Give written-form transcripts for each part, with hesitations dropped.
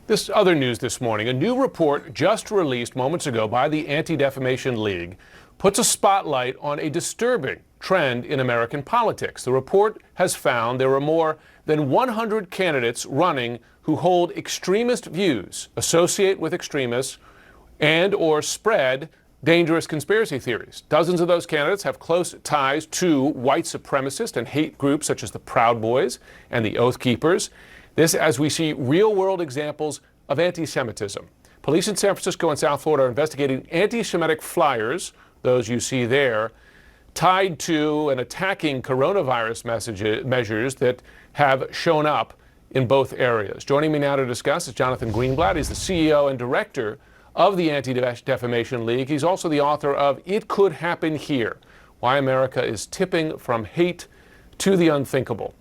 This other news this morning, a new report just released moments ago by the Anti-Defamation League puts a spotlight on a disturbing trend in American politics. The report has found there are more than 100 candidates running who hold extremist views, associate with extremists, and or spread dangerous conspiracy theories. Dozens of those candidates have close ties to white supremacist and hate groups such as the Proud Boys and the Oath Keepers. This as we see real-world examples of anti-Semitism. Police in San Francisco and South Florida are investigating anti-Semitic flyers, those you see there, tied to and attacking coronavirus measures that have shown up in both areas. Joining me now to discuss is Jonathan Greenblatt. He's the CEO and director of the Anti-Defamation League. He's also the author of It Could Happen Here, Why America is Tipping from Hate to the Unthinkable.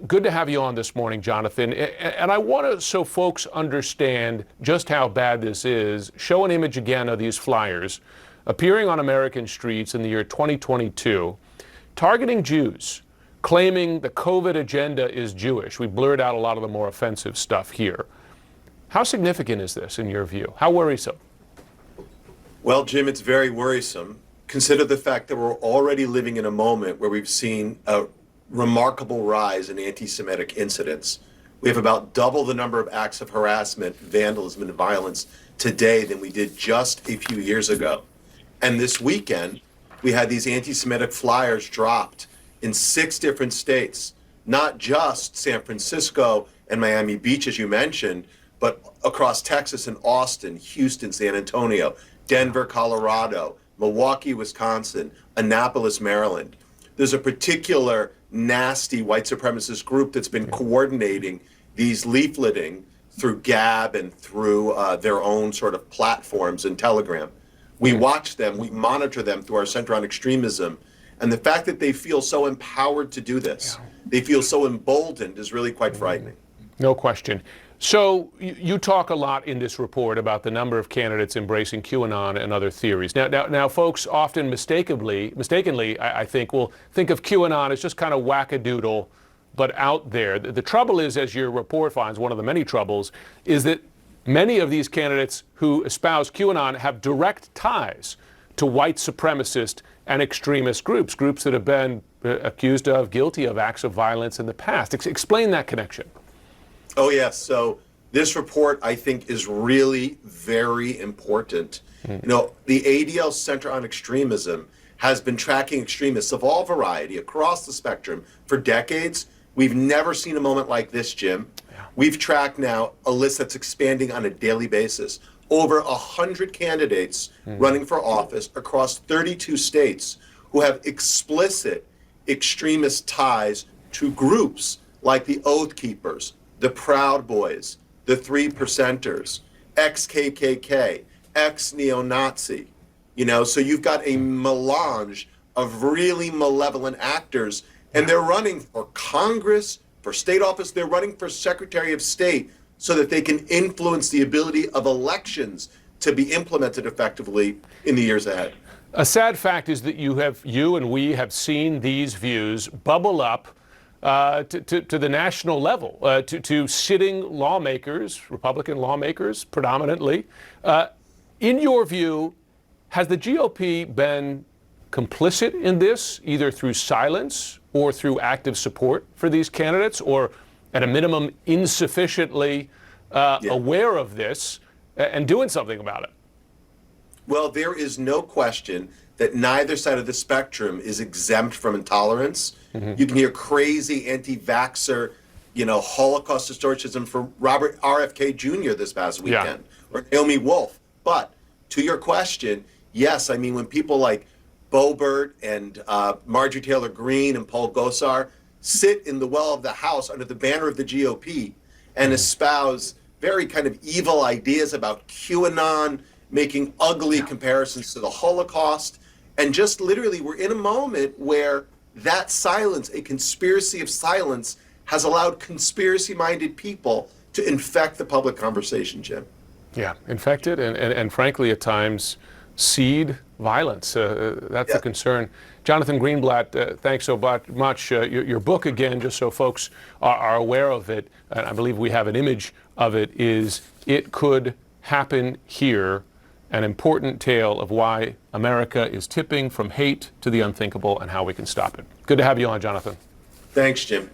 Good to have you on this morning, Jonathan. And I want to, so folks understand just how bad this is, show an image again of these flyers appearing on American streets in the year 2022, targeting Jews, claiming the COVID agenda is Jewish. We blurred out a lot of the more offensive stuff here. How significant is this in your view? How worrisome? Well, Jim, it's very worrisome. Consider the fact that we're already living in a moment where we've seen a remarkable rise in anti-Semitic incidents. We have about double the number of acts of harassment, vandalism, and violence today than we did just a few years ago. And this weekend, we had these anti-Semitic flyers dropped in 6 different states, not just San Francisco and Miami Beach, as you mentioned, but across Texas and Austin, Houston, San Antonio, Denver, Colorado, Milwaukee, Wisconsin, Annapolis, Maryland. There's a particular nasty white supremacist group that's been coordinating these leafleting through Gab and through their own sort of platforms and Telegram. We watch them, we monitor them through our Center on Extremism. And the fact that they feel so empowered to do this, they feel so emboldened, is really quite frightening. No question. So you talk a lot in this report about the number of candidates embracing QAnon and other theories. Now, folks often mistakenly, I think, will think of QAnon as just kind of wackadoodle, but out there. The trouble is, as your report finds, one of the many troubles, is that many of these candidates who espouse QAnon have direct ties to white supremacist and extremist groups that have been accused of, guilty of acts of violence in the past. Explain that connection. Oh, yes. So this report, I think, is really very important. You know, the ADL Center on Extremism has been tracking extremists of all variety across the spectrum for decades. We've never seen a moment like this, Jim. We've tracked now a list that's expanding on a daily basis. Over 100 candidates running for office across 32 states who have explicit extremist ties to groups like the Oath Keepers, the Proud Boys, the 3%ers, ex-KKK, ex-neo-Nazi. You know, so you've got a melange of really malevolent actors, and they're running for Congress, for state office, they're running for Secretary of State so that they can influence the ability of elections to be implemented effectively in the years ahead. A sad fact is that you and we have seen these views bubble up to the national level, to sitting lawmakers, Republican lawmakers predominantly. In your view, has the GOP been complicit in this, either through silence or through active support for these candidates, or at a minimum insufficiently aware of this and doing something about it? Well, there is no question that neither side of the spectrum is exempt from intolerance. You can hear crazy anti-vaxxer, Holocaust historicism from Robert RFK Jr. this past weekend, or Naomi Wolf. But to your question, yes, I mean, when people like Boebert and Marjorie Taylor Greene and Paul Gosar sit in the well of the House under the banner of the GOP and espouse very kind of evil ideas about QAnon, making ugly comparisons to the Holocaust, and just literally we're in a moment where that silence, a conspiracy of silence, has allowed conspiracy-minded people to infect the public conversation, Jim. Yeah, infected and frankly at times seed violence. That's the concern. Jonathan Greenblatt, thanks so much. Your book, again, just so folks are aware of it, and I believe we have an image of it is it could happen here, an important tale of why America is tipping from hate to the unthinkable and how we can stop it. Good to have you on, Jonathan. Thanks, Jim.